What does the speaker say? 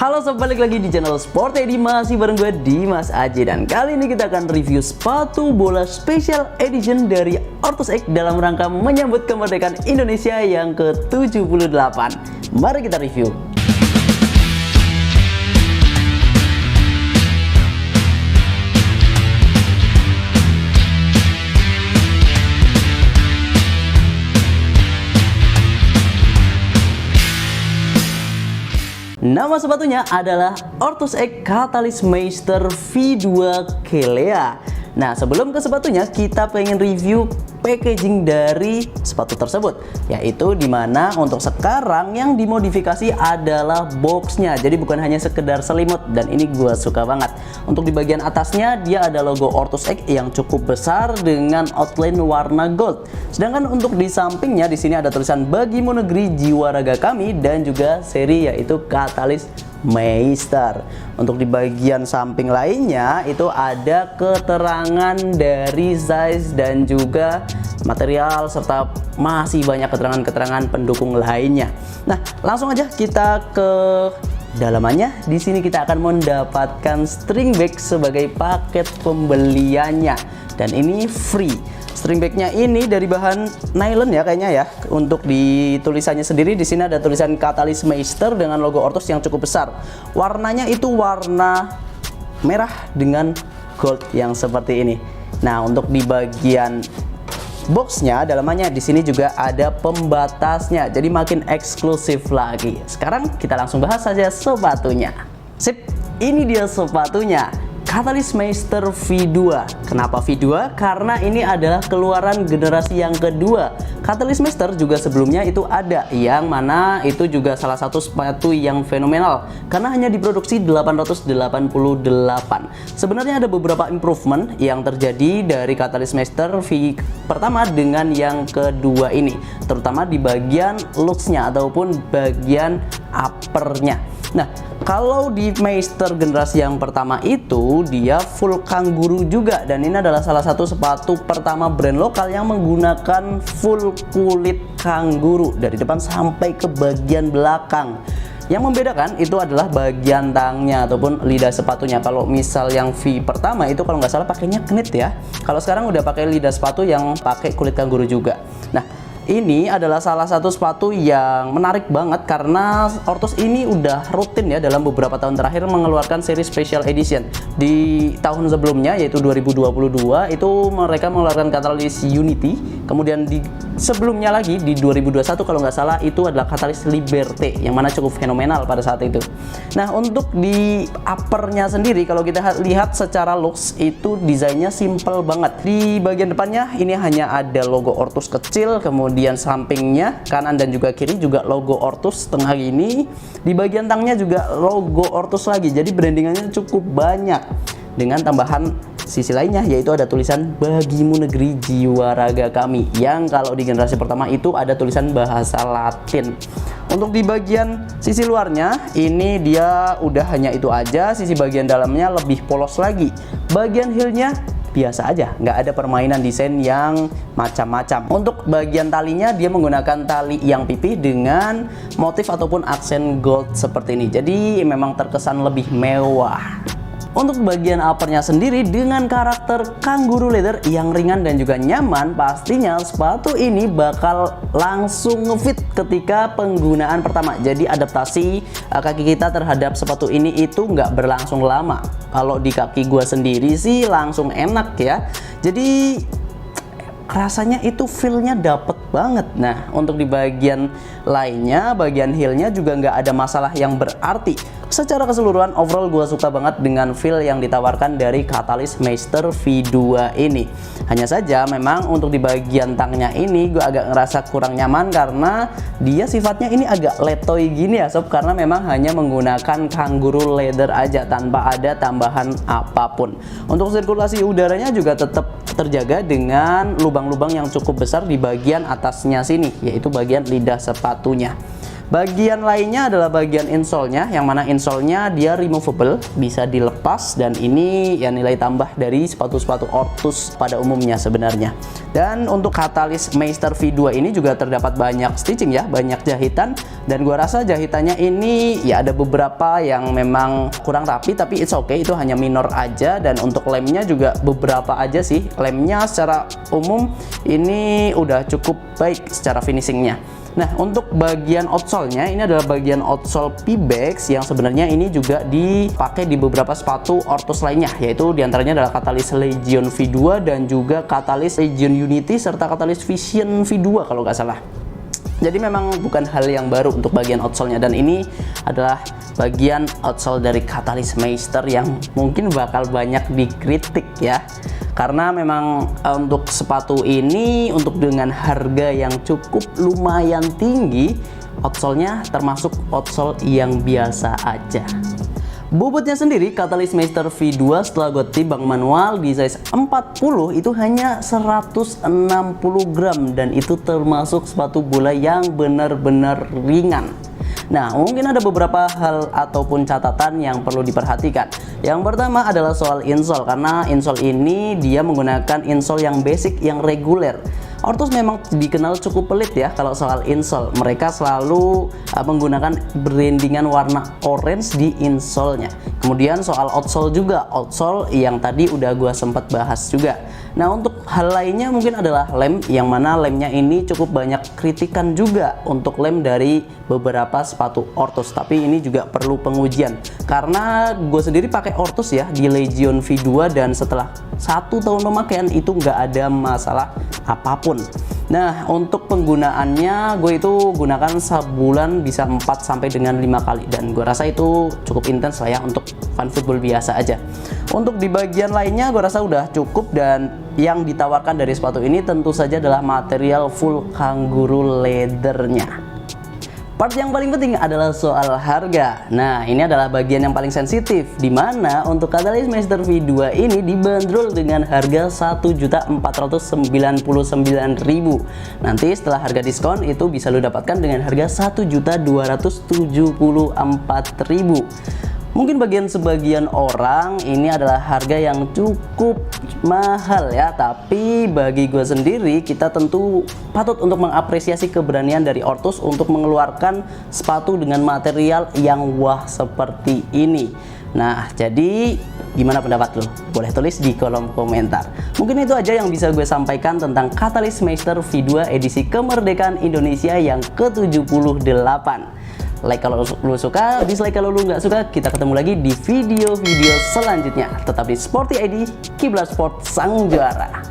Halo sob, balik lagi di channel Sport Edi, masih bareng gue Dimas Aji. Dan kali ini kita akan review sepatu bola special edition dari Ortus X dalam rangka menyambut kemerdekaan Indonesia yang ke-78. Mari kita review. Nama sepatunya adalah Ortus X Catalyst Meister V2 Kelea. Nah, sebelum ke sepatunya, kita pengen review packaging dari sepatu tersebut, yaitu dimana untuk sekarang yang dimodifikasi adalah boxnya. Jadi bukan hanya sekedar selimut, dan ini gue suka banget. Untuk di bagian atasnya dia ada logo Ortus X yang cukup besar dengan outline warna gold. Sedangkan untuk di sampingnya di sini ada tulisan Bagimu Negeri Jiwa Raga Kami dan juga seri yaitu Catalyst Meister. Untuk di bagian samping lainnya itu ada keterangan dari size dan juga material serta masih banyak keterangan-keterangan pendukung lainnya. Nah, langsung aja kita ke dalamannya. Di sini kita akan mendapatkan string bag sebagai paket pembeliannya dan ini free. String bagnya ini dari bahan nylon ya kayaknya ya. Untuk di tulisannya sendiri di sini ada tulisan Catalyst Meister dengan logo Ortus yang cukup besar. Warnanya itu warna merah dengan gold yang seperti ini. Nah, untuk di bagian boxnya dalamannya di sini juga ada pembatasnya, jadi makin eksklusif lagi. Sekarang kita langsung bahas saja sepatunya. Sip, ini dia sepatunya. Catalyst Meister V2. Kenapa V2? Karena ini adalah keluaran generasi yang kedua. Catalyst Meister juga sebelumnya itu ada, yang mana itu juga salah satu sepatu yang fenomenal karena hanya diproduksi 888. Sebenarnya ada beberapa improvement yang terjadi dari Catalyst Meister V pertama dengan yang kedua ini, terutama di bagian looksnya ataupun bagian uppernya. Nah, kalau di Meister generasi yang pertama itu dia full kanguru juga, dan ini adalah salah satu sepatu pertama brand lokal yang menggunakan full kulit kanguru dari depan sampai ke bagian belakang. Yang membedakan itu adalah bagian tangnya ataupun lidah sepatunya. Kalau misal yang V pertama itu kalau nggak salah pakainya knit ya. Kalau sekarang udah pakai lidah sepatu yang pakai kulit kanguru juga. Nah, ini adalah salah satu sepatu yang menarik banget karena Ortus ini udah rutin ya dalam beberapa tahun terakhir mengeluarkan seri special edition. Di tahun sebelumnya yaitu 2022 itu mereka mengeluarkan Catalyst Unity, kemudian di sebelumnya lagi di 2021 kalau nggak salah itu adalah Catalyst Liberté yang mana cukup fenomenal pada saat itu. Nah, untuk di uppernya sendiri kalau kita lihat secara looks itu desainnya simple banget. Di bagian depannya ini hanya ada logo Ortus kecil, kemudian sampingnya kanan dan juga kiri juga logo Ortus tengah gini. Di bagian tangnya juga logo Ortus lagi. Jadi brandingannya cukup banyak dengan tambahan sisi lainnya yaitu ada tulisan Bagimu Negeri Jiwa Raga Kami yang kalau di generasi pertama itu ada tulisan bahasa Latin. Untuk di bagian sisi luarnya ini dia udah hanya itu aja. Sisi bagian dalamnya lebih polos lagi. Bagian heelnya biasa aja, nggak ada permainan desain yang macam-macam. Untuk bagian talinya dia menggunakan tali yang pipih dengan motif ataupun aksen gold seperti ini, jadi memang terkesan lebih mewah. Untuk bagian uppernya sendiri dengan karakter kangaroo leather yang ringan dan juga nyaman, pastinya sepatu ini bakal langsung ngefit ketika penggunaan pertama. Jadi adaptasi kaki kita terhadap sepatu ini itu nggak berlangsung lama. Kalau di kaki gua sendiri sih langsung enak ya. Jadi rasanya itu feel-nya dapet banget. Nah, untuk di bagian lainnya, bagian heelnya juga nggak ada masalah yang berarti. Secara keseluruhan overall gue suka banget dengan feel yang ditawarkan dari Catalyst Meister V2 ini. Hanya saja memang untuk di bagian tangnya ini gue agak ngerasa kurang nyaman karena dia sifatnya ini agak letoy gini ya sob, karena memang hanya menggunakan kangaroo leather aja tanpa ada tambahan apapun. Untuk sirkulasi udaranya juga tetap terjaga dengan lubang-lubang yang cukup besar di bagian atasnya sini, yaitu bagian lidah sepatunya. Bagian lainnya adalah bagian insole-nya, yang mana insole-nya dia removable, bisa dilepas, dan ini ya nilai tambah dari sepatu-sepatu Ortus pada umumnya sebenarnya. Dan untuk Catalyst Meister V2 ini juga terdapat banyak stitching ya, banyak jahitan, dan gua rasa jahitannya ini ya ada beberapa yang memang kurang rapi, tapi it's okay, itu hanya minor aja. Dan untuk lemnya juga beberapa aja sih, lemnya secara umum ini udah cukup baik secara finishingnya. Nah, untuk bagian outsole-nya ini adalah bagian outsole Pebax yang sebenarnya ini juga dipakai di beberapa sepatu Ortus lainnya, yaitu diantaranya adalah Catalyst Legion V2 dan juga Catalyst Legion Unity serta Catalyst Vision V2 kalau nggak salah. Jadi memang bukan hal yang baru untuk bagian outsole-nya, dan ini adalah bagian outsole dari Catalyst Meister yang mungkin bakal banyak dikritik ya. Karena memang untuk sepatu ini untuk dengan harga yang cukup lumayan tinggi, outsole-nya termasuk outsole yang biasa aja. Bobotnya sendiri Catalyst Meister V2 setelah gue timbang manual di size 40 itu hanya 160 gram, dan itu termasuk sepatu bola yang benar-benar ringan. Nah, mungkin ada beberapa hal ataupun catatan yang perlu diperhatikan. Yang pertama adalah soal insole, karena insole ini dia menggunakan insole yang basic, yang reguler. Ortus memang dikenal cukup pelit ya kalau soal insole. Mereka selalu menggunakan brandingan warna orange di insole-nya. Kemudian soal outsole juga, outsole yang tadi udah gua sempat bahas juga. Nah, untuk hal lainnya mungkin adalah lem, yang mana lemnya ini cukup banyak kritikan juga untuk lem dari beberapa sepatu Ortus. Tapi ini juga perlu pengujian, karena gue sendiri pakai Ortus ya di Legion V2, dan setelah 1 tahun pemakaian itu nggak ada masalah apapun. Nah, untuk penggunaannya gue itu gunakan sebulan bisa 4 sampai dengan 5 kali, dan gue rasa itu cukup intens lah ya untuk fun football biasa aja. Untuk di bagian lainnya gue rasa udah cukup, dan yang ditawarkan dari sepatu ini tentu saja adalah material full kangaroo leathernya. Part yang paling penting adalah soal harga. Nah, ini adalah bagian yang paling sensitif, dimana untuk Catalyst Meister V2 ini dibanderol dengan harga 1.499.000. Nanti setelah harga diskon itu bisa lo dapatkan dengan harga 1.274.000. Mungkin sebagian orang ini adalah harga yang cukup mahal ya, tapi bagi gue sendiri kita tentu patut untuk mengapresiasi keberanian dari Ortus untuk mengeluarkan sepatu dengan material yang wah seperti ini. Nah, jadi gimana pendapat lo? Boleh tulis di kolom komentar. Mungkin itu aja yang bisa gue sampaikan tentang Catalyst Meister V2 edisi kemerdekaan Indonesia yang ke-78. Like kalau lu suka, dislike kalau lu nggak suka. Kita ketemu lagi di video-video selanjutnya. Tetap di Sporty ID, Kiblat Sport sang juara.